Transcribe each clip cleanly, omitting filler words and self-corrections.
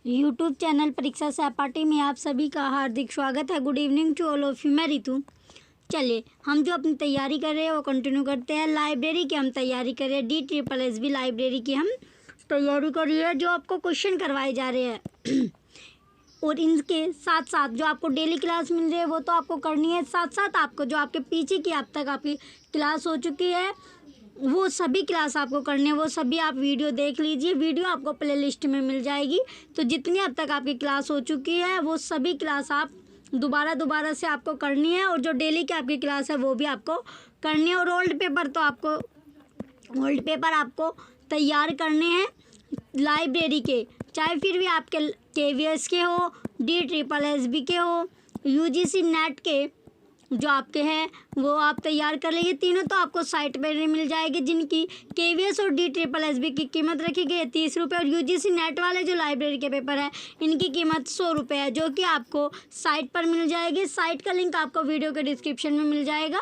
YouTube channel परीक्षा सहपाठी में आप सभी का हार्दिक स्वागत है। Good evening to all of you. मैं रितु। चलिए हम जो अपनी तैयारी कर रहे हैं वो कंटिन्यू करते हैं। लाइब्रेरी की हम तैयारी कर रहे हैं, DSSB लाइब्रेरी की हम तैयारी कर रही है, जो आपको क्वेश्चन करवाए जा रहे हैं और इनके साथ साथ जो आपको डेली क्लास मिल रही है वो तो आपको करनी है, साथ साथ आपको जो आपके पीछे की अब तक आपकी क्लास हो चुकी है वो सभी क्लास आपको करनी है, वो सभी आप वीडियो देख लीजिए। वीडियो आपको प्लेलिस्ट में मिल जाएगी। तो जितनी अब तक आपकी क्लास हो चुकी है वो सभी क्लास आप दोबारा से आपको करनी है, और जो डेली की आपकी क्लास है वो भी आपको करनी है। और ओल्ड पेपर आपको तैयार करने हैं लाइब्रेरी के, चाहे फिर भी आपके KVS के हो, DSSB के हो, UGC नेट के जो आपके हैं वो आप तैयार कर लीजिए। तीनों तो आपको साइट पर मिल जाएगी, जिनकी KVS और DSSB की कीमत रखी गई है 30 रुपये, और UGC नेट वाले जो लाइब्रेरी के पेपर है इनकी कीमत 100 रुपये है, जो कि आपको साइट पर मिल जाएगी। साइट का लिंक आपको वीडियो के डिस्क्रिप्शन में मिल जाएगा।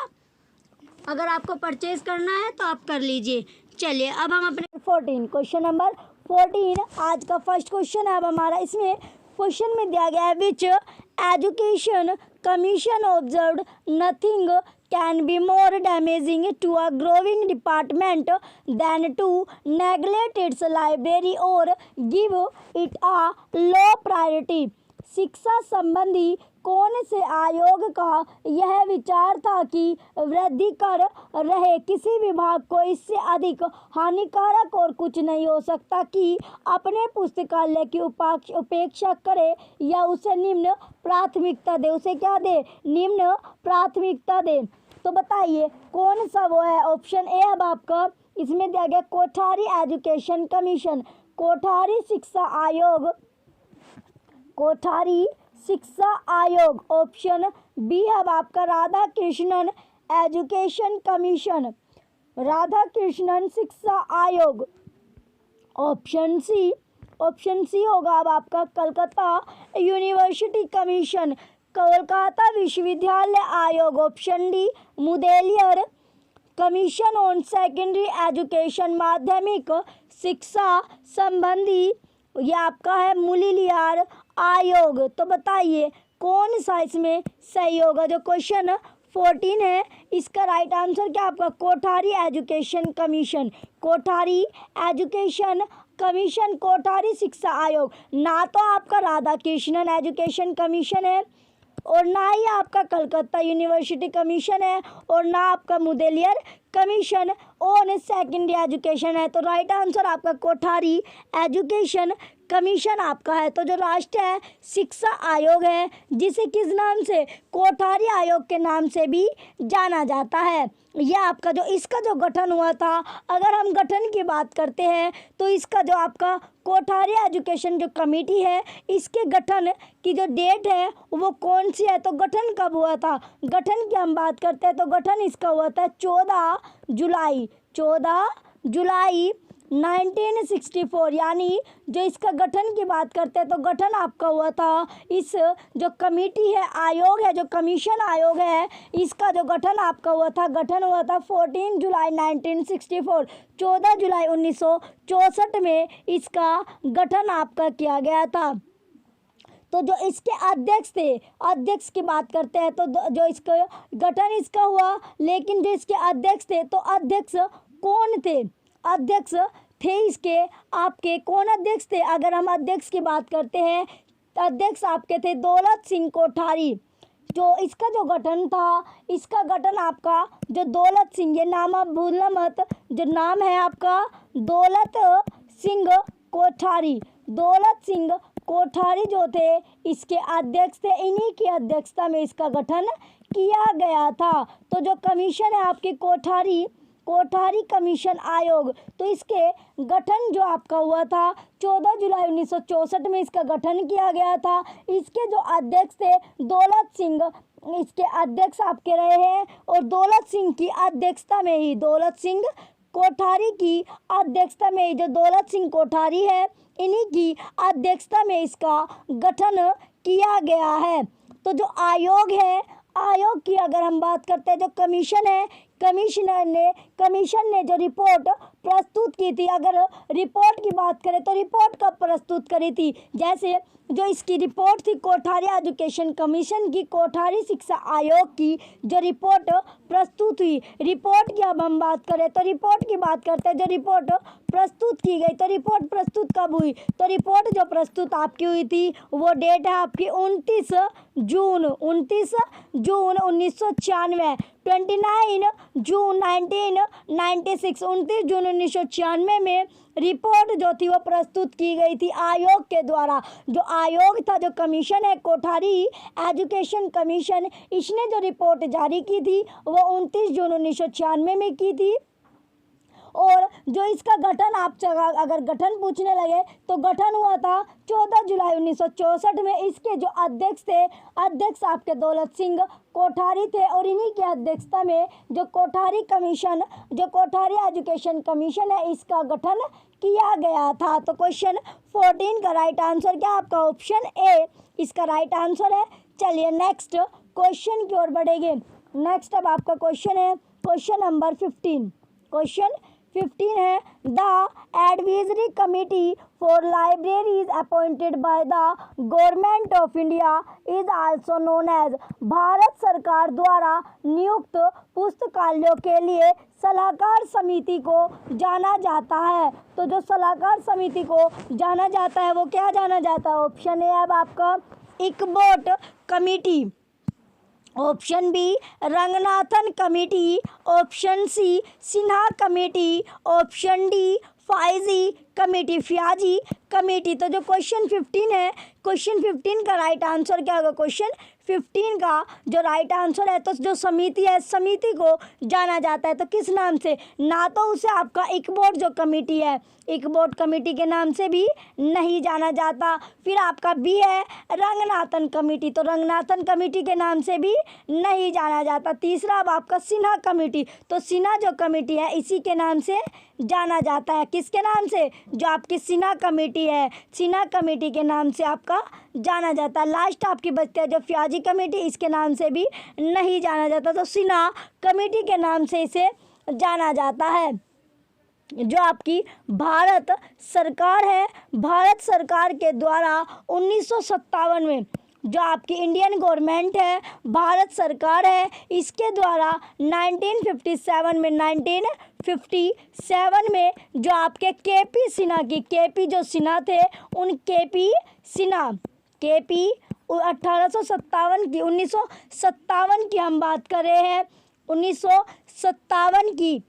अगर आपको परचेज़ करना है तो आप कर लीजिए। चलिए अब हम अपने 14 क्वेश्चन नंबर 14 आज का फर्स्ट क्वेश्चन है। अब हमारा इसमें क्वेश्चन में दिया गया है, which education commission observed nothing can be more damaging to a growing department than to neglect its library or give it a low priority। शिक्षा संबंधी कौन से आयोग का यह विचार था कि वृद्धि कर रहे किसी विभाग को इससे अधिक हानिकारक और कुछ नहीं हो सकता कि अपने पुस्तकालय की उपेक्षा करे या उसे निम्न प्राथमिकता दे। उसे क्या दे? निम्न प्राथमिकता दे। तो बताइए कौन सा वो है? ऑप्शन ए अब आपका इसमें दिया गया कोठारी एजुकेशन कमीशन, कोठारी शिक्षा आयोग, कोठारी शिक्षा आयोग। ऑप्शन बी है अब आपका राधा कृष्णन एजुकेशन कमीशन, राधा कृष्णन शिक्षा आयोग। ऑप्शन सी होगा अब आपका कलकत्ता यूनिवर्सिटी कमीशन, कोलकाता विश्वविद्यालय आयोग। Option D Mudaliar commission on secondary education, माध्यमिक शिक्षा संबंधी, ये आपका है मुलिलियार आयोग। तो बताइए कौन सा इसमें सही होगा? जो क्वेश्चन 14 है इसका राइट आंसर क्या आपका? Kothari education commission, Kothari education commission, Kothari शिक्षा आयोग। ना तो आपका राधा कृष्णन एजुकेशन कमीशन है, और ना ही आपका कलकत्ता यूनिवर्सिटी कमीशन है, और ना आपका मुदेलियर कमीशन ऑन सेकेंडरी एजुकेशन है। तो राइट आंसर आपका कोठारी एजुकेशन कमीशन आपका है। तो जो राष्ट्रीय शिक्षा आयोग है, जिसे किस नाम से? कोठारी आयोग के नाम से भी जाना जाता है। यह आपका जो इसका जो गठन हुआ था, अगर हम गठन की बात करते हैं तो इसका जो आपका कोठारी एजुकेशन जो कमेटी है, इसके गठन की जो डेट है वो कौन सी है? तो गठन कब हुआ था? गठन की हम बात करते हैं तो गठन इसका हुआ था 14 जुलाई 1964। यानी जो इसका गठन की बात करते हैं तो गठन आपका हुआ था, इस जो कमेटी है, आयोग है, जो कमीशन आयोग है, इसका जो गठन आपका हुआ था, गठन हुआ था 14 जुलाई 1964, 14 जुलाई 1964 में इसका गठन आपका किया गया था। तो जो इसके अध्यक्ष थे, अध्यक्ष की बात करते हैं तो जो इसका गठन इसका हुआ, लेकिन जो इसके अध्यक्ष थे तो अध्यक्ष कौन थे? अध्यक्ष थे इसके आपके कौन अध्यक्ष थे? अगर हम अध्यक्ष की बात करते हैं तो अध्यक्ष आपके थे दौलत सिंह कोठारी। जो इसका जो गठन था, इसका गठन आपका जो दौलत सिंह, ये नाम आप भूलना मत, जो नाम है आपका दौलत सिंह कोठारी। दौलत सिंह कोठारी जो थे इसके अध्यक्ष थे, इन्हीं की अध्यक्षता में इसका गठन किया गया था। तो जो कमीशन है आपकी कोठारी कमीशन आयोग, तो इसके गठन जो आपका हुआ था 14 जुलाई 1964 में इसका गठन किया गया था। इसके जो अध्यक्ष थे दौलत सिंह, इसके अध्यक्ष आपके रहे हैं, और दौलत सिंह की अध्यक्षता में ही, दौलत सिंह कोठारी की अध्यक्षता में जो दौलत सिंह कोठारी है, इन्हीं की अध्यक्षता में इसका गठन किया गया है। तो जो आयोग है, आयोग की अगर हम बात करते हैं, जो कमीशन है, कमीशन ने जो रिपोर्ट प्रस्तुत की थी, अगर रिपोर्ट की बात करें तो रिपोर्ट कब प्रस्तुत करी थी, जैसे जो इसकी रिपोर्ट थी कोठारी एजुकेशन कमीशन की, कोठारी शिक्षा आयोग की जो रिपोर्ट प्रस्तुत हुई। रिपोर्ट की अब हम बात करें तो रिपोर्ट की बात करते हैं, जो रिपोर्ट प्रस्तुत की गई, तो रिपोर्ट प्रस्तुत कब हुई, तो रिपोर्ट जो प्रस्तुत आपकी हुई थी वो डेट है आपकी 29 जून 1996, 29 जून 1996, 29 जून 1996 में रिपोर्ट जो थी वो प्रस्तुत की गई थी आयोग के द्वारा। जो आयोग था, जो कमीशन है कोठारी एजुकेशन कमीशन, इसने जो रिपोर्ट जारी की थी वो 29 जून 1996 में की थी। और जो इसका गठन आप अगर गठन पूछने लगे तो गठन हुआ था 14 जुलाई 1964 में। इसके जो अध्यक्ष थे, अध्यक्ष आपके दौलत सिंह कोठारी थे, और इन्हीं की अध्यक्षता में जो कोठारी कमीशन, जो कोठारी एजुकेशन कमीशन है, इसका गठन किया गया था। तो क्वेश्चन 14 का राइट आंसर क्या आपका ऑप्शन ए इसका राइट आंसर है। चलिए नेक्स्ट क्वेश्चन की ओर बढ़ेंगे। नेक्स्ट अब आपका क्वेश्चन है क्वेश्चन नंबर 15। क्वेश्चन 15 है the advisory committee for libraries appointed by the government of India is also known as. Bharat सरकार द्वारा नियुक्त पुस्तकालयों के लिए सलाहकार समिति को जाना जाता है। तो जो सलाहकार समिति को जाना जाता है वो क्या जाना जाता है, ऑप्शन ए अब आपका Ekbote committee, option B Ranganathan committee, option C Sinha committee, option D फ्याजी कमेटी। तो जो क्वेश्चन 15 है, क्वेश्चन 15 का राइट आंसर क्या होगा, क्वेश्चन 15 का जो राइट आंसर है, तो जो समिति है, समिति को जाना जाता है तो किस नाम से, ना तो उसे आपका इकबोट जो कमेटी है, इकबोट कमेटी के नाम से भी नहीं जाना जाता। फिर आपका बी है रंगनाथन कमेटी, तो रंगनाथन कमेटी के नाम से भी नहीं जाना जाता। तीसरा अब आपका सिन्हा कमेटी, तो सिन्हा जो कमेटी है इसी के नाम से जाना जाता है। किसके नाम से, जो आपकी सिन्हा कमेटी है, सिन्हा कमेटी के नाम से आपका जाना जाता है। लास्ट आपकी बचती है जो फ्याजी कमेटी, इसके नाम से भी नहीं जाना जाता, तो सिन्हा कमेटी के नाम से इसे जाना जाता है। जो आपकी भारत सरकार है, भारत सरकार के द्वारा 1957 में जो आपकी इंडियन गवर्नमेंट है, भारत सरकार है, इसके द्वारा 1957 में जो आपके केपी सिन्हा की, केपी जो सिन्हा थे उन केपी सिन्हा, केपी 1957 की हम बात कर रहे हैं, 1957 की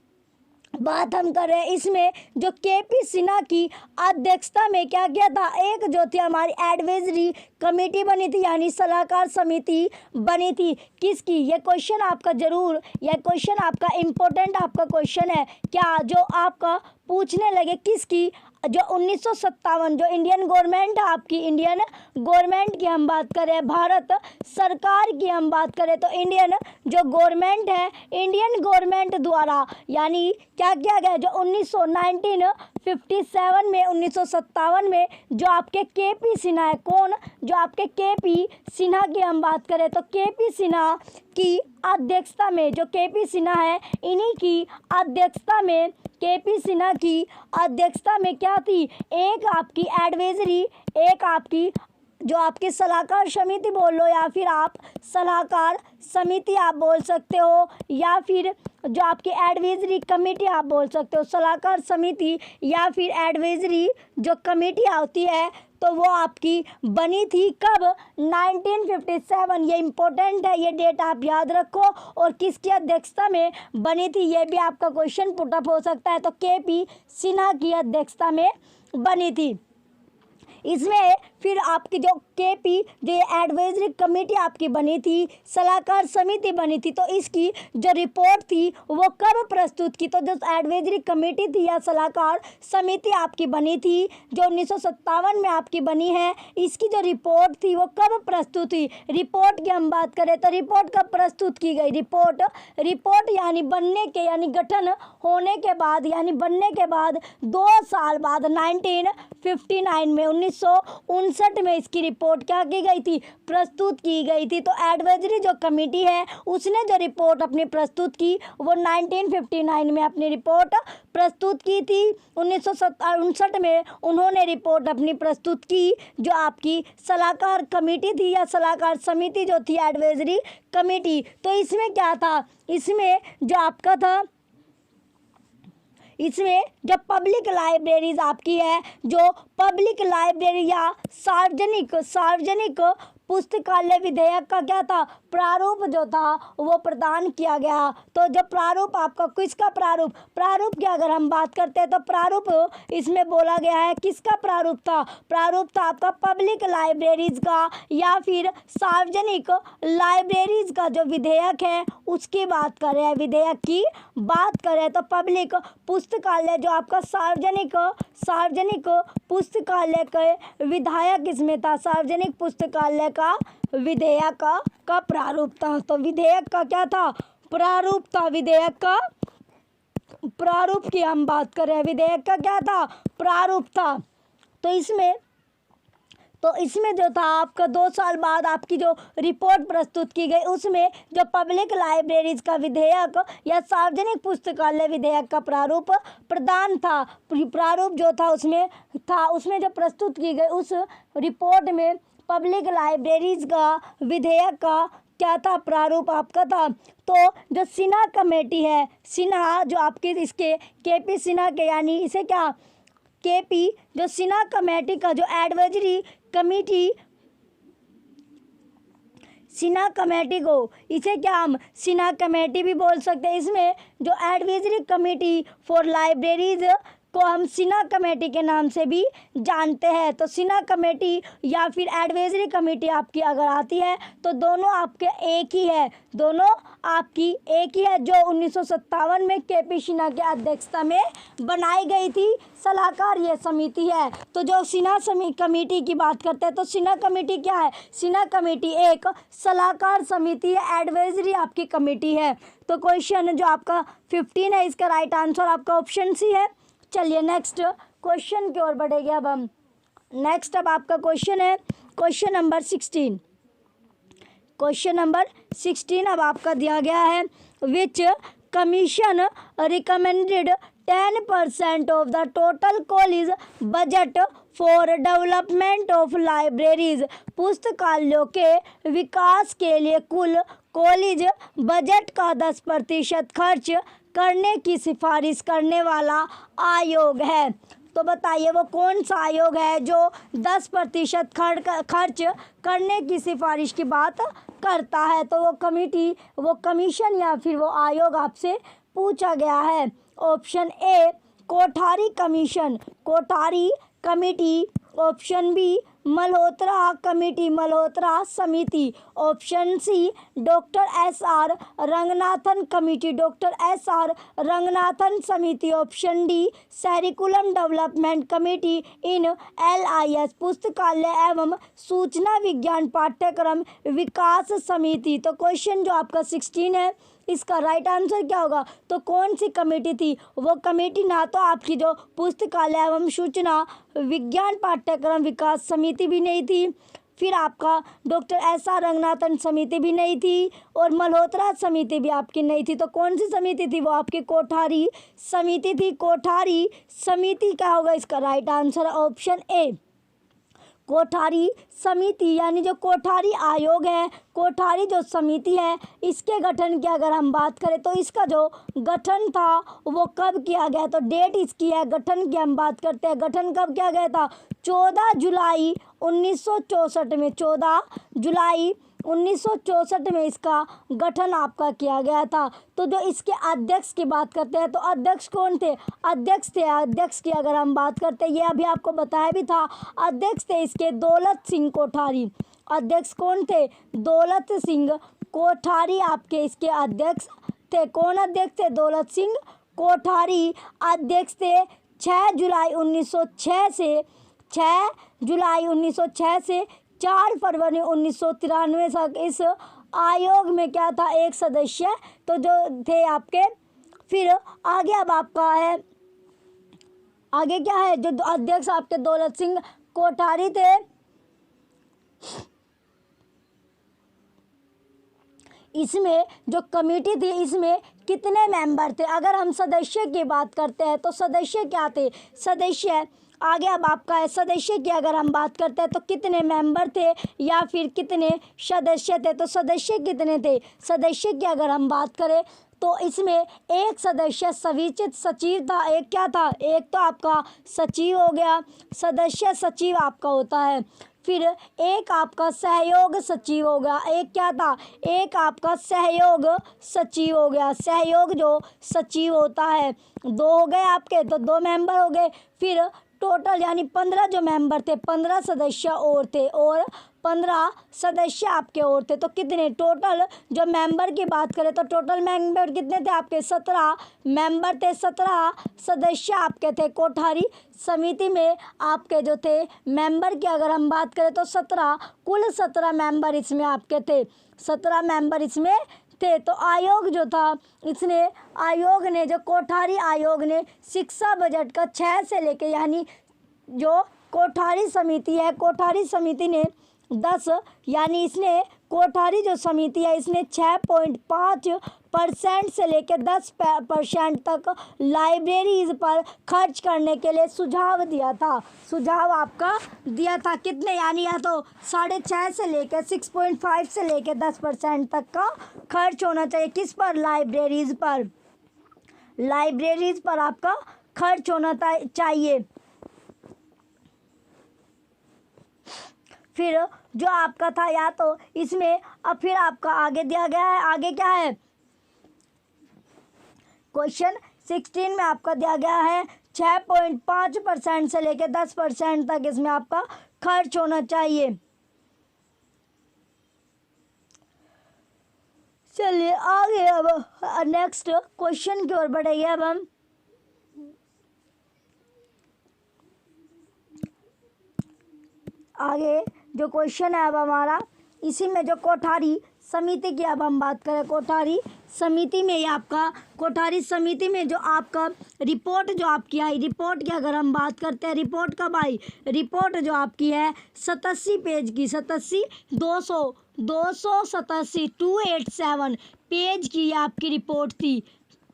बात हम कर रहे हैं। इसमें जो केपी सिन्हा की अध्यक्षता में क्या किया था, एक जो थी हमारी एडवाइजरी कमेटी बनी थी, यानी सलाहकार समिति बनी थी। किसकी, ये क्वेश्चन आपका जरूर, यह क्वेश्चन आपका इम्पोर्टेंट आपका क्वेश्चन है क्या, जो आपका पूछने लगे किसकी, जो 1957 जो इंडियन गवर्नमेंट है आपकी, इंडियन गवर्नमेंट की हम बात करें, भारत सरकार की हम बात करें, तो इंडियन जो गवर्नमेंट है, इंडियन गवर्नमेंट द्वारा यानी क्या किया गया, जो 1957 में जो आपके केपी सिन्हा है, कौन, जो आपके केपी सिन्हा की हम बात करें, तो केपी सिन्हा की अध्यक्षता में, जो केपी सिन्हा है इन्हीं की अध्यक्षता में, केपी सिन्हा की अध्यक्षता में क्या थी, एक आपकी एडवाइजरी, एक आपकी जो आपकी सलाहकार समिति बोल लो, या फिर आप सलाहकार समिति आप बोल सकते हो, या फिर जो आपकी एडवाइजरी कमेटी आप बोल सकते हो, सलाहकार समिति या फिर एडवाइजरी जो कमेटी होती है, तो वो आपकी बनी थी कब, 1957। ये इम्पोर्टेंट है, ये डेट आप याद रखो, और किसकी अध्यक्षता में बनी थी ये भी आपका क्वेश्चन पुटअप हो सकता है, तो केपी सिन्हा की अध्यक्षता में बनी थी। इसमें फिर आपकी जो केपी जो एडवाइजरी कमेटी आपकी बनी थी, सलाहकार समिति बनी थी, तो इसकी जो रिपोर्ट थी वो कब प्रस्तुत की, तो जो एडवाइजरी कमेटी थी या सलाहकार समिति आपकी बनी थी जो 1957 में आपकी बनी है, इसकी जो रिपोर्ट थी वो कब प्रस्तुत हुई। रिपोर्ट की हम बात करें तो रिपोर्ट कब प्रस्तुत की गई, रिपोर्ट यानी बनने के, यानी गठन होने के बाद, यानी बनने के बाद 2 साल बाद 1959 में 1959 में इसकी रिपोर्ट रिपोर्ट क्या की गई थी, प्रस्तुत की गई थथी। तो एडवाइजरी जो कमेटी है उसने जो रिपोर्ट अपनी प्रस्तुत की वो 1959 में अपनी रिपोर्ट प्रस्तुत की थी। 1959 में उन्होंने रिपोर्ट अपनी प्रस्तुत की, जो आपकी सलाहकार कमेटी थी या सलाहकार समिति जो थी एडवाइजरी कमेटी। तो इसमें क्या था, इसमें जो आपका था, इसमें जब पब्लिक लाइब्रेरीज आपकी है, जो पब्लिक लाइब्रेरी या सार्वजनिक पुस्तकालय विधेयक का क्या था, प्रारूप जो था वो प्रदान किया गया। तो जब प्रारूप आपका किसका प्रारूप की अगर हम बात करते हैं तो प्रारूप इसमें बोला गया है, किसका प्रारूप था आपका पब्लिक लाइब्रेरीज का या फिर सार्वजनिक लाइब्रेरीज का जो विधेयक है उसकी बात कर रहे हैं, विधेयक की बात करें तो पब्लिक पुस्तकालय जो आपका सार्वजनिक पुस्तकालय के विधायक इसमें था, सार्वजनिक पुस्तकालय का विधेयक का प्रारूप था। तो विधेयक का क्या था, प्रारूप था। विधेयक का प्रारूप की हम बात कर रहे हैं, विधेयक का क्या था, प्रारूप था। तो इसमें जो था आपका 2 साल बाद आपकी जो रिपोर्ट प्रस्तुत की गई उसमें जो पब्लिक लाइब्रेरीज का विधेयक या सार्वजनिक पुस्तकालय विधेयक का प्रारूप प्रदान था। प्रारूप जो था उसमें जो प्रस्तुत की गई उस रिपोर्ट में पब्लिक लाइब्रेरीज का विधेयक का क्या था, प्रारूप आपका था। तो जो सिन्हा कमेटी है, सिन्हा जो आपके इसके केपी सिन्हा के यानी इसे क्या केपी जो सिन्हा कमेटी का जो एडवाइजरी कमेटी, सिन्हा कमेटी को इसे क्या हम सिन्हा कमेटी भी बोल सकते हैं। इसमें जो एडवाइजरी कमेटी फॉर लाइब्रेरीज को हम सिन्हा कमेटी के नाम से भी जानते हैं। तो सिन्हा कमेटी या फिर एडवाइजरी कमेटी आपकी अगर आती है तो दोनों आपके एक ही है, दोनों आपकी एक ही है, जो 1957 में केपी सिन्हा की अध्यक्षता में बनाई गई थी सलाहकार ये समिति है। तो जो सिन्हा कमेटी की बात करते हैं तो सिन्हा कमेटी क्या है, सिन्हा कमेटी एक सलाहकार समिति है, एडवाइजरी आपकी कमेटी है। तो क्वेश्चन जो आपका 15 है इसका राइट आंसर आपका ऑप्शन सी है। चलिए नेक्स्ट क्वेश्चन की ओर बढ़ेंगे अब हम। नेक्स्ट अब आपका क्वेश्चन है क्वेश्चन नंबर 16। क्वेश्चन नंबर 16 अब आपका दिया गया है, which commission recommended 10% of the total college budget for development of libraries. पुस्तकालयों के विकास के लिए कुल कॉलेज बजट का 10% खर्च करने की सिफारिश करने वाला आयोग है। तो बताइए वो कौन सा आयोग है जो 10% खर्च करने की सिफारिश की बात करता है। तो वो कमेटी, वो कमीशन या फिर वो आयोग आपसे पूछा गया है। Option A Kothari commission, Kothari committee. Option B Malhotra committee, Malhotra समिति। Option C doctor S R. Ranganathan committee, doctor S R. Ranganathan समिति। Option D curriculum development committee in LIS, पुस्तकालय एवं सूचना विज्ञान पाठ्यक्रम विकास समिति। तो क्वेश्चन जो आपका 16 है इसका राइट आंसर क्या होगा, तो कौन सी कमेटी थी, वो कमेटी ना तो आपकी जो पुस्तकालय एवं सूचना विज्ञान पाठ्यक्रम विकास समिति भी नहीं थी, फिर आपका डॉक्टर एस.आर. रंगनाथन समिति भी नहीं थी और मल्होत्रा समिति भी आपकी नहीं थी। तो कौन सी समिति थी, वो आपकी कोठारी समिति थी। कोठारी समिति क्या होगा इसका right answer option A Kothari समिति, यानी जो कोठारी आयोग है, कोठारी जो समिति है, इसके गठन की अगर हम बात करें तो इसका जो गठन था वो कब किया गया, तो डेट इसकी है गठन की हम बात करते हैं। गठन कब किया गया था, 14 जुलाई 1964 में, 14 जुलाई 1964 में इसका गठन आपका किया गया था। तो जो इसके अध्यक्ष की बात करते हैं तो अध्यक्ष कौन थे, अध्यक्ष की अगर हम बात करते हैं, ये अभी आपको बताया भी था, अध्यक्ष थे इसके दौलत सिंह कोठारी। अध्यक्ष कौन थे, दौलत सिंह कोठारी आपके इसके अध्यक्ष थे। कौन अध्यक्ष थे, दौलत सिंह कोठारी अध्यक्ष थे। 6 जुलाई 1906 से 6 जुलाई 1906 से 4 फरवरी 1993 तक इस आयोग में क्या था, एक सदस्य तो जो थे आपके। फिर आगे अब आपका है, आगे क्या है, जो अध्यक्ष आपके दौलत सिंह कोठारी थे, इसमें जो कमेटी थी इसमें कितने मेंबर थे? अगर हम सदस्य की बात करते हैं तो सदस्य क्या थे? सदस्य आगे अब आपका है, सदस्य की अगर हम बात करते हैं तो कितने मेंबर थे या फिर कितने सदस्य थे? तो सदस्य कितने थे? सदस्य की अगर हम बात करें तो इसमें एक सदस्य सविचित सचिव था। एक क्या था? एक तो आपका सचिव हो गया, सदस्य सचिव आपका होता है। फिर एक आपका सहयोग सचिव हो गया। एक क्या था? एक आपका सहयोग सचिव हो गया। सहयोग जो सचिव होता है, दो हो गए आपके, तो दो मेंबर हो गए। फिर टोटल यानी 15 जो मेंबर थे, 15 सदस्य और थे और 15 सदस्य आपके और थे। तो कितने टोटल जो मेंबर की बात करें तो टोटल मेंबर कितने थे आपके? 17 मेंबर थे, 17 सदस्य आपके थे। कोठारी समिति में आपके जो थे मेंबर की अगर हम बात करें तो 17, कुल 17 मेंबर इसमें आपके थे, 17 मेंबर इसमें थे। तो आयोग जो था इसने, आयोग ने जो कोठारी आयोग ने शिक्षा बजट का 6 से लेके यानी जो कोठारी समिति है, कोठारी समिति ने 10 यानी इसने कोठारी जो समिति है इसने 6.5% से लेकर 10% तक लाइब्रेरीज पर खर्च करने के लिए सुझाव दिया था। सुझाव आपका दिया था कितने? यानी या तो 6.5 से लेकर 6.5 से लेकर 10% तक का खर्च होना चाहिए। किस पर? लाइब्रेरीज पर। लाइब्रेरीज पर आपका खर्च होना चाहिए। फिर जो आपका था या तो इसमें अब फिर आपका आगे दिया गया है, आगे क्या है? क्वेश्चन 16 में आपका दिया गया है 6.5% से लेकर 10% तक इसमें आपका खर्च होना चाहिए। चलिए आगे अब नेक्स्ट क्वेश्चन की ओर बढ़ेंगे। अब हम आगे जो क्वेश्चन है अब हमारा इसी में जो कोठारी समिति की अब हम बात करें, कोठारी समिति में ये आपका कोठारी समिति में जो आपका रिपोर्ट जो आपकी आई, रिपोर्ट की अगर हम बात करते हैं, रिपोर्ट कब आई? रिपोर्ट जो आपकी है 87 पेज की, 287 पेज की आपकी रिपोर्ट थी।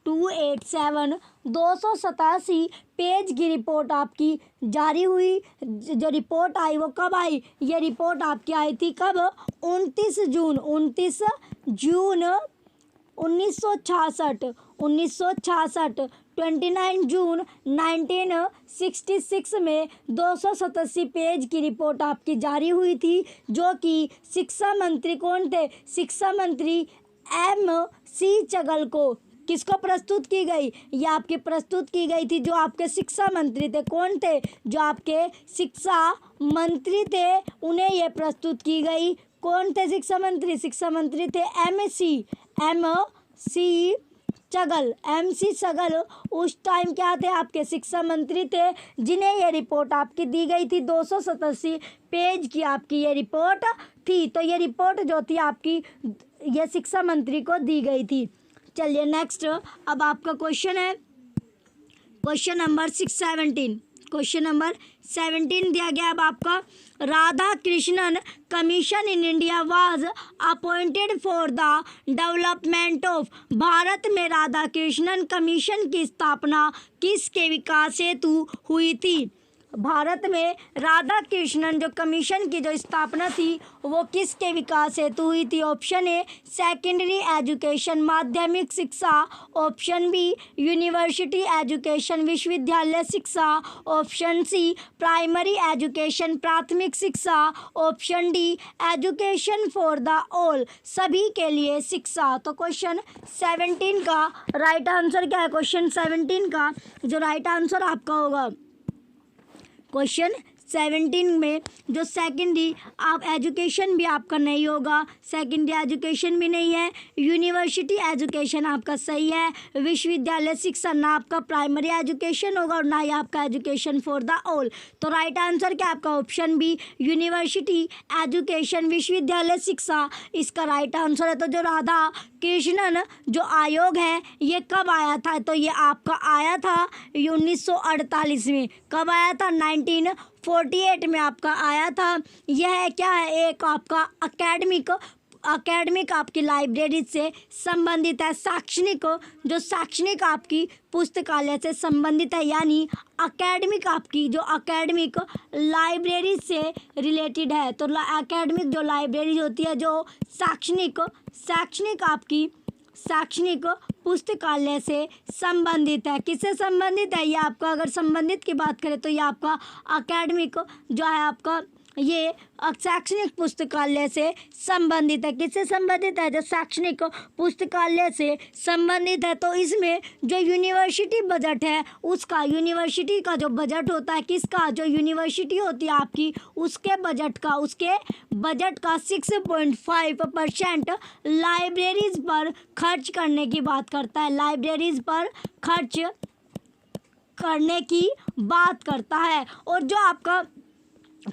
287 पेज की रिपोर्ट आपकी जारी हुई। जो रिपोर्ट आई वो कब आई? ये रिपोर्ट आपकी आई थी कब? 29 जून 1966 29 जून 1966 में 287 पेज की रिपोर्ट आपकी जारी हुई थी, जो कि शिक्षा मंत्री कौन थे? शिक्षा मंत्री MC चगल को किसको प्रस्तुत की गई? ये आपकी प्रस्तुत की गई थी जो आपके शिक्षा मंत्री थे। कौन थे? जो आपके शिक्षा मंत्री थे उन्हें ये प्रस्तुत की गई। कौन थे शिक्षा मंत्री? शिक्षा मंत्री थे MC चगल। MC चगल उस टाइम क्या थे? आपके शिक्षा मंत्री थे, जिन्हें ये रिपोर्ट आपकी दी गई थी। 287 पेज की आपकी ये रिपोर्ट थी। तो ये रिपोर्ट जो थी आपकी ये शिक्षा मंत्री को दी गई थी। चलिए नेक्स्ट अब आपका क्वेश्चन है क्वेश्चन नंबर 17। क्वेश्चन नंबर 17 दिया गया अब आपका, Radha Krishnan commission in India was appointed for the development of. Bharat में राधा कृष्णन कमीशन की स्थापना किसके विकास हेतु हुई थी? भारत में राधा कृष्णन जो कमीशन की जो स्थापना थी वो किसके विकास हेतु हुई थी? ऑप्शन ए सेकेंडरी एजुकेशन माध्यमिक शिक्षा, ऑप्शन बी यूनिवर्सिटी एजुकेशन विश्वविद्यालय शिक्षा, ऑप्शन सी प्राइमरी एजुकेशन प्राथमिक शिक्षा, option D education for the all सभी के लिए शिक्षा। तो क्वेश्चन 17 का राइट आंसर क्या है? क्वेश्चन 17 का जो राइट आंसर आपका होगा क्वेश्चन 17 में जो सेकेंडरी आप एजुकेशन भी आपका नहीं होगा, सेकेंडरी एजुकेशन भी नहीं है, यूनिवर्सिटी एजुकेशन आपका सही है, विश्वविद्यालय शिक्षा ना आपका प्राइमरी एजुकेशन होगा और ना ही आपका एजुकेशन फॉर द ऑल। तो राइट आंसर क्या आपका? ऑप्शन बी यूनिवर्सिटी एजुकेशन विश्वविद्यालय शिक्षा इसका राइट आंसर है। तो जो राधा कृष्णन जो आयोग है ये कब आया था? तो ये आपका आया था 1948 में। कब आया था? 1948 में आपका आया था। यह क्या है, एक आपका अकेडमिक आपकी लाइब्रेरी से संबंधित है, जो शैक्षणिक आपकी पुस्तकालय से संबंधित है, यानी अकेडमिक लाइब्रेरी से रिलेटेड है। तो अकेडमिक जो लाइब्रेरी होती है जो शैक्षणिक पुस्तकालय से संबंधित है। किससे संबंधित है, ये आपका अगर संबंधित की बात करें तो ये आपका अकेडमिक जो है आपका ये शैक्षणिक पुस्तकालय से संबंधित है। किससे संबंधित है, जो शैक्षणिक पुस्तकालय से संबंधित है। तो इसमें जो यूनिवर्सिटी बजट है उसका, यूनिवर्सिटी का जो बजट होता है, किसका, जो यूनिवर्सिटी होती है आपकी उसके बजट का 6.5% लाइब्रेरीज पर खर्च करने की बात करता है। लाइब्रेरीज पर खर्च करने की बात करता है। और जो आपका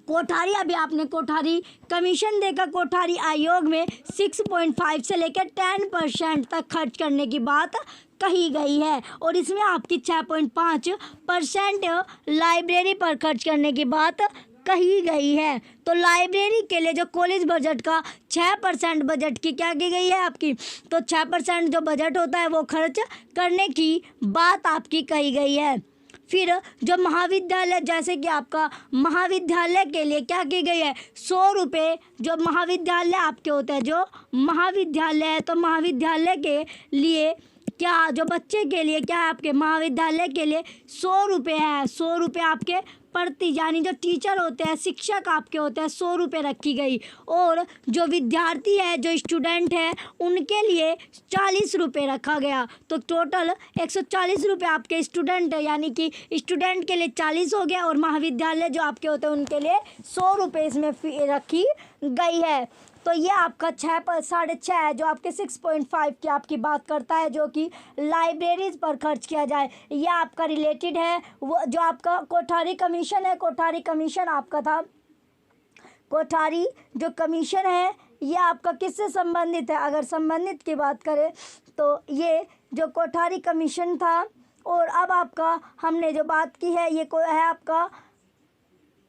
कोठारी, अभी आपने कोठारी कमीशन देखा, कोठारी आयोग में 6.5 से लेकर 10% तक खर्च करने की बात कही गई है। और इसमें आपकी 6.5% लाइब्रेरी पर खर्च करने की बात कही गई है। तो लाइब्रेरी के लिए जो कॉलेज बजट का 6% बजट की क्या की गई है आपकी, तो 6% जो बजट होता है वो खर्च करने की बात आपकी कही गई है। फिर जो महाविद्यालय, जैसे कि आपका महाविद्यालय के लिए क्या की गई है, 100 रुपये जो महाविद्यालय आपके होते हैं, जो महाविद्यालय है तो महाविद्यालय के लिए क्या, जो बच्चे के लिए क्या है आपके महाविद्यालय के लिए 100 रुपये है। 100 रुपये आपके प्रति, यानी जो टीचर होते हैं, शिक्षक आपके होते हैं, 100 रुपये रखी गई। और जो विद्यार्थी है, जो स्टूडेंट है, उनके लिए 40 रुपये रखा गया। तो टोटल 140 रुपये आपके स्टूडेंट है, यानी कि स्टूडेंट के लिए 40 हो गया और महाविद्यालय जो आपके होते हैं उनके लिए 100 रुपये इसमें रखी गई है। तो ये आपका 6.5 है जो आपके 6.5 की आपकी बात करता है, जो कि लाइब्रेरीज पर खर्च किया जाए। ये आपका रिलेटेड है वो जो आपका कोठारी कमीशन है। कोठारी कमीशन आपका था, कोठारी जो कमीशन है ये आपका किससे संबंधित है, अगर संबंधित की बात करें तो ये जो कोठारी कमीशन था। और अब आपका हमने जो बात की है ये है आपका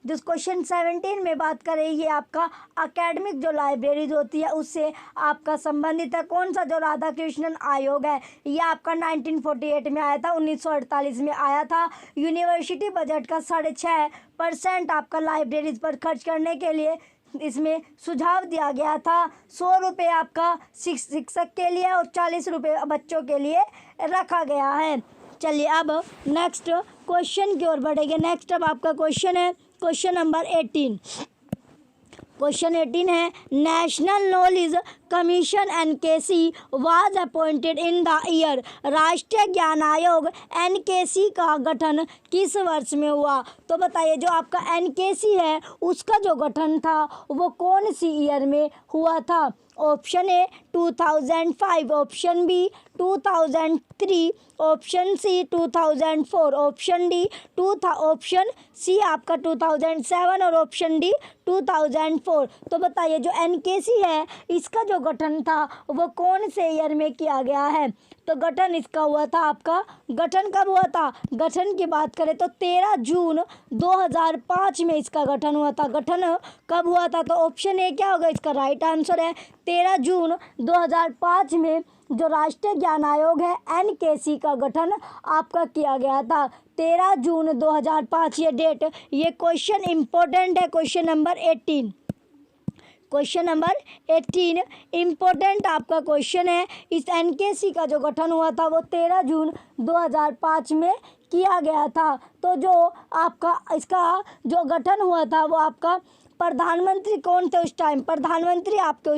जिस क्वेश्चन 17 में बात करें, ये आपका एकेडमिक जो लाइब्रेरीज होती है उससे आपका संबंधित है। कौन सा, जो राधा कृष्णन आयोग है, ये आपका 1948 में आया था, 1948 में आया था। यूनिवर्सिटी बजट का 6.5% आपका लाइब्रेरीज पर खर्च करने के लिए इसमें सुझाव दिया गया था। 100 रुपये आपका शिक्षक के लिए और 40 रुपये बच्चों के लिए रखा गया है। चलिए अब नेक्स्ट क्वेश्चन की ओर बढ़ेंगे। नेक्स्ट अब आपका क्वेश्चन है क्वेश्चन नंबर 18। क्वेश्चन 18 है, national knowledge commission NKC was appointed in the year. राष्ट्रीय ज्ञान आयोग एनकेसी का गठन किस वर्ष में हुआ। तो बताइए जो आपका एनकेसी है उसका जो गठन था वो कौन सी ईयर में हुआ था। Option A 2005, option B 2003, option C 2004, option D option C आपका 2007 और ऑप्शन डी 2004। तो बताइए जो एनकेसी है इसका जो गठन था वो कौन से ईयर में किया गया है। तो गठन इसका हुआ था आपका, गठन कब हुआ था, गठन की बात करें तो 13 जून 2005 में इसका गठन हुआ था। गठन कब हुआ था, तो ऑप्शन ए क्या होगा इसका राइट आंसर है 13 जून 2005 में जो राष्ट्रीय ज्ञान आयोग है एनकेसी का गठन आपका किया गया था 13 जून 2005 ये डेट। ये क्वेश्चन इंपॉर्टेंट है, question number 18। Question number 18 important आपका क्वेश्चन है। इस एनकेसी का जो गठन हुआ था वो 13 जून 2005 में किया गया था। तो जो आपका इसका जो गठन हुआ था वो आपका प्रधानमंत्री कौन थे उस टाइम, प्रधानमंत्री आपके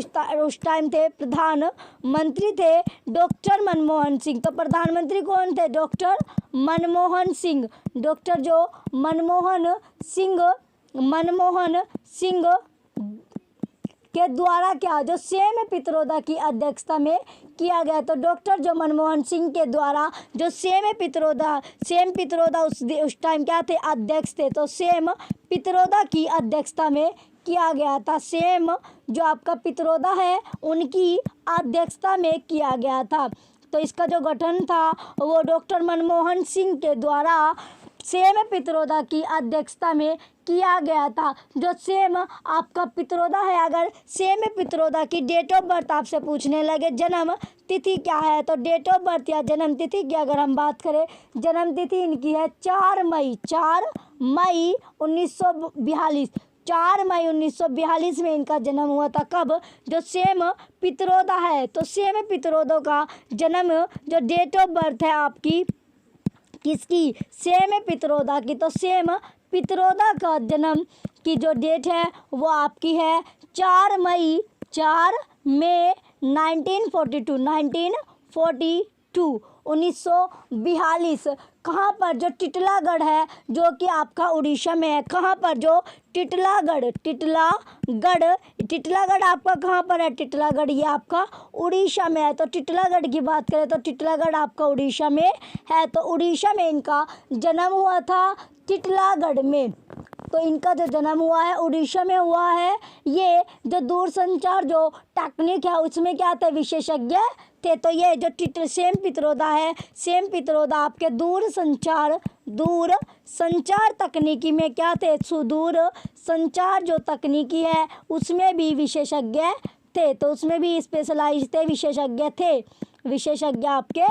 उस टाइम थे, प्रधानमंत्री थे डॉक्टर मनमोहन सिंह। तो प्रधानमंत्री कौन थे, डॉक्टर मनमोहन सिंह। डॉक्टर जो मनमोहन सिंह के द्वारा क्या जो सेम पित्रोदा की अध्यक्षता में किया गया। तो डॉक्टर जो मनमोहन सिंह के द्वारा जो सेम पित्रोदा उस टाइम क्या थे, अध्यक्ष थे। तो सेम पित्रोदा की अध्यक्षता में किया गया था। सेम जो आपका पित्रोदा है उनकी अध्यक्षता में किया गया था। तो इसका जो गठन था वो डॉक्टर मनमोहन सिंह के द्वारा सेम पित्रोदा की अध्यक्षता में किया गया था। जो सेम आपका पित्रोदा है, अगर सेम पित्रोदा की डेट ऑफ बर्थ आपसे पूछने लगे जन्म तिथि क्या है, तो डेट ऑफ बर्थ या जन्म तिथि की अगर हम बात करें, जन्म तिथि इनकी है 4 मई 1942। 4 मई 1942 में इनका जन्म हुआ था। कब? जो सेम पित्रोदा है, तो सेम पित्रोदा का जन्म, जो डेट ऑफ बर्थ है आपकी किसकी, सेम पित्रोदा की, तो सेम पित्रोदा का जन्म की जो डेट है वो आपकी है 4 मई 1942। कहाँ पर? जो टिटलागढ़ है, जो कि आपका उड़ीसा में है। कहाँ पर? जो टिटलागढ़ आपका कहाँ पर है? टिटलागढ़ ये आपका उड़ीसा में है। तो टिटलागढ़ की बात करें तो टिटलागढ़ आपका उड़ीसा में है। तो उड़ीसा में इनका जन्म हुआ था, टिटलागढ़ में। तो इनका जो जन्म हुआ है उड़ीसा में हुआ है। ये जो दूरसंचार जो टेक्निक है उसमें क्या थे? विशेषज्ञ थे। तो ये जो सेम पित्रोदा है, सेम पित्रोदा आपके दूरसंचार तकनीकी में क्या थे? सुदूर संचार जो तकनीकी है उसमें भी विशेषज्ञ थे। तो उसमें भी स्पेशलाइज थे, विशेषज्ञ आपके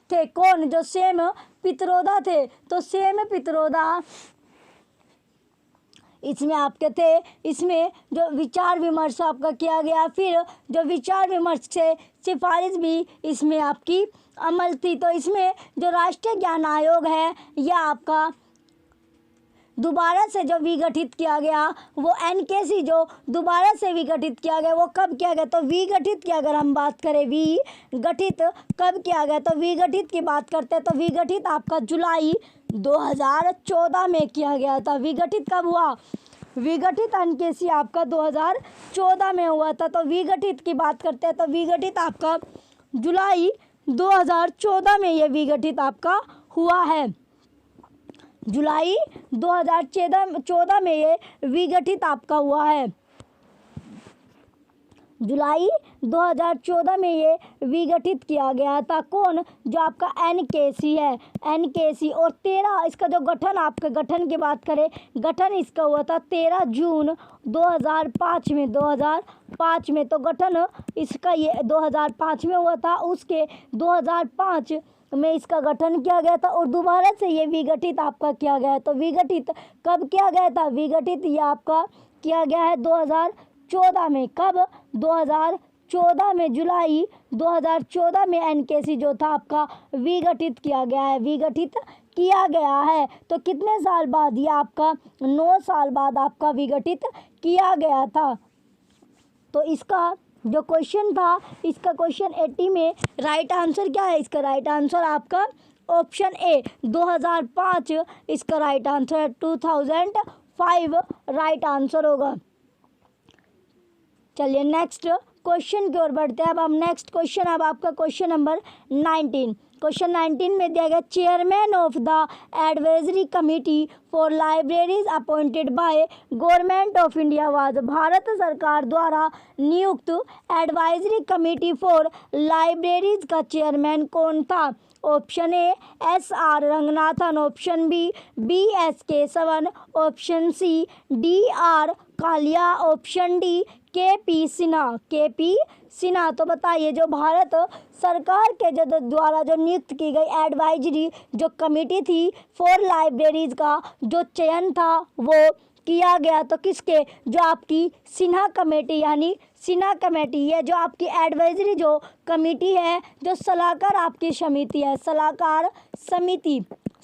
थे। कौन? जो सेम पित्रोदा थे। तो सेम पित्रोदा इसमें आपके थे। इसमें जो विचार विमर्श आपका किया गया, फिर जो विचार विमर्श से सिफारिश भी इसमें आपकी अमल थी। तो इसमें जो राष्ट्रीय ज्ञान आयोग है यह आपका दोबारा से जो विगठित किया गया, वो एनकेसी जो दोबारा से विगठित किया गया, वो कब किया गया? तो विगठित की अगर हम बात करें, विगठित कब किया गया, तो विगठित की बात करते हैं तो विगठित आपका जुलाई 2014 में किया गया था। विगठित कब हुआ? विगठित एनकेसी आपका 2014 में हुआ था। तो विगठित की बात करते हैं तो विगठित आपका जुलाई 2014 में ये विगठित आपका हुआ है। जुलाई 2014 में ये विगठित आपका हुआ है। जुलाई 2014 में ये विगठित किया गया था। कौन? जो आपका एनकेसी है, एनकेसी। और 13 इसका जो गठन, आपके गठन की बात करें, गठन इसका हुआ था 13 जून 2005 में। 2005 में तो गठन इसका ये 2005 में हुआ था। उसके 2005 में इसका गठन किया गया था और दोबारा से ये विगठित आपका किया गया है। तो विगठित कब किया गया था? विगठित ये आपका किया गया है 2014 में। कब? 2014 में, जुलाई 2014 में एनकेसी जो था आपका विगठित किया गया है, विगठित किया गया है। तो कितने साल बाद? ये आपका 9 साल बाद आपका विगठित किया गया था। तो इसका जो क्वेश्चन था, इसका क्वेश्चन 80 में राइट आंसर क्या है? इसका राइट आंसर आपका ऑप्शन ए 2005 इसका राइट आंसर है। 2005 राइट आंसर होगा। चलिए नेक्स्ट क्वेश्चन की ओर बढ़ते हैं। अब हम नेक्स्ट क्वेश्चन, अब आपका क्वेश्चन नंबर 19। क्वेश्चन 19 में दिया गया, chairman of the advisory committee for libraries appointed by government of India was. Bharat सरकार द्वारा नियुक्त एडवाइजरी कमेटी फॉर लाइब्रेरीज का चेयरमैन कौन था? Option A SR Ranganathan, option B BS Keshavan, option C DR Kalia, option D KP Sinha. तो बताइए, जो भारत सरकार के जो द्वारा जो नियुक्त की गई एडवाइजरी जो कमेटी थी फॉर लाइब्रेरीज का जो चयन था वो किया गया, तो किसके? जो आपकी सिन्हा कमेटी, यानी सिन्हा कमेटी, ये जो आपकी एडवाइजरी जो कमेटी है, जो सलाहकार आपकी समिति है,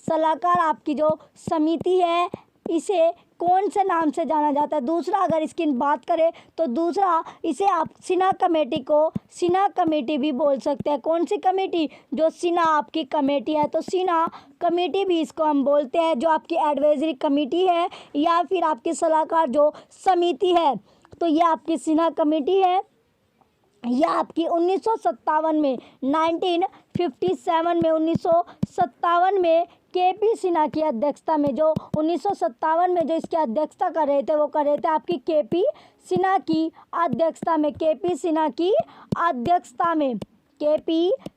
सलाहकार आपकी जो समिति है, इसे कौन से नाम से जाना जाता है? दूसरा अगर इसकी बात करें तो दूसरा इसे आप सिन्हा कमेटी को सिन्हा कमेटी भी बोल सकते हैं। कौन सी कमेटी? जो सिन्हा आपकी कमेटी है, तो सिन्हा कमेटी भी इसको हम बोलते हैं। जो आपकी एडवाइजरी कमेटी है या फिर आपकी सलाहकार जो समिति है, तो ये आपकी सिन्हा कमेटी है। यह आपकी 1957 में 1957 में KP सिन्हा की अध्यक्षता में, जो 1957 में जो इसकी अध्यक्षता कर रहे थे वो कर रहे थे आपकी KP सिन्हा की अध्यक्षता में। KP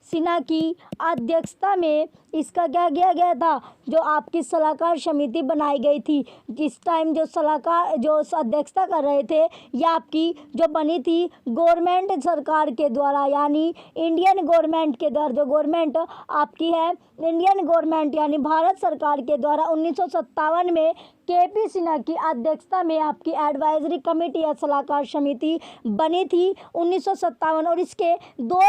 सिन्हा की अध्यक्षता में इसका क्या किया गया था, जो आपकी सलाहकार समिति बनाई गई थी, जिस टाइम जो सलाहकार जो अध्यक्षता कर रहे थे, यह आपकी जो बनी थी गवर्नमेंट सरकार के द्वारा, यानी इंडियन गवर्नमेंट के द्वारा। जो गवर्नमेंट आपकी है इंडियन गवर्नमेंट यानी भारत सरकार के द्वारा 1957 में केपी सिन्हा की अध्यक्षता में आपकी एडवाइजरी कमेटी या सलाहकार समिति बनी थी 1957। और इसके 2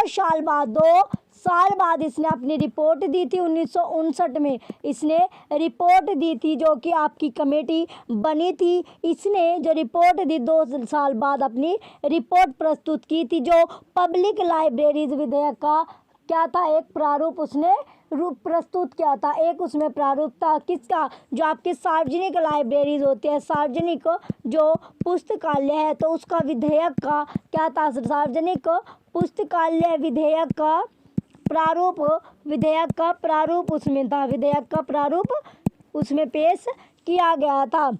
साल बाद इसने अपनी रिपोर्ट दी थी 1959 में। इसने रिपोर्ट दी थी जो कि आपकी कमेटी बनी थी। इसने जो रिपोर्ट दी 2 साल बाद अपनी रिपोर्ट प्रस्तुत की थी, जो पब्लिक लाइब्रेरीज विधेयक का क्या था, एक प्रारूप उसने रूप प्रस्तुत किया था। एक उसमें प्रारूप था किसका, जो आपके सार्वजनिक लाइब्रेरीज होती है, सार्वजनिक जो पुस्तकालय है, तो उसका विधेयक का क्या था, सार्वजनिक पुस्तकालय विधेयक का प्रारूप, विधेयक का प्रारूप उसमें था, विधेयक का प्रारूप उसमें पेश किया गया था।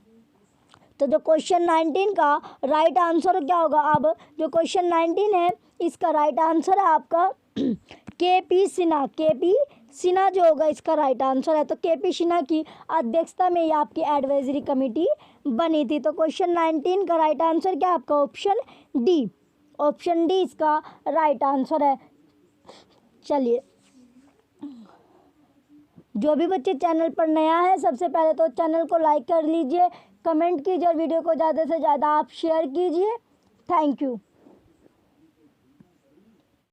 तो जो क्वेश्चन 19 का राइट आंसर क्या होगा, अब जो क्वेश्चन 19 है इसका राइट आंसर है आपका केपी सिन्हा। केपी सिन्हा जो होगा इसका राइट आंसर है। तो केपी सिन्हा की अध्यक्षता में ये आपकी एडवाइजरी कमेटी बनी थी। तो क्वेश्चन 19 का राइट आंसर क्या है आपका, ऑप्शन डी। ऑप्शन डी इसका राइट आंसर है। चलिए, जो भी बच्चे चैनल पर नया है सबसे पहले तो चैनल को लाइक कर लीजिए, कमेंट कीजिए और वीडियो को ज़्यादा से ज़्यादा आप शेयर कीजिए। Thank you.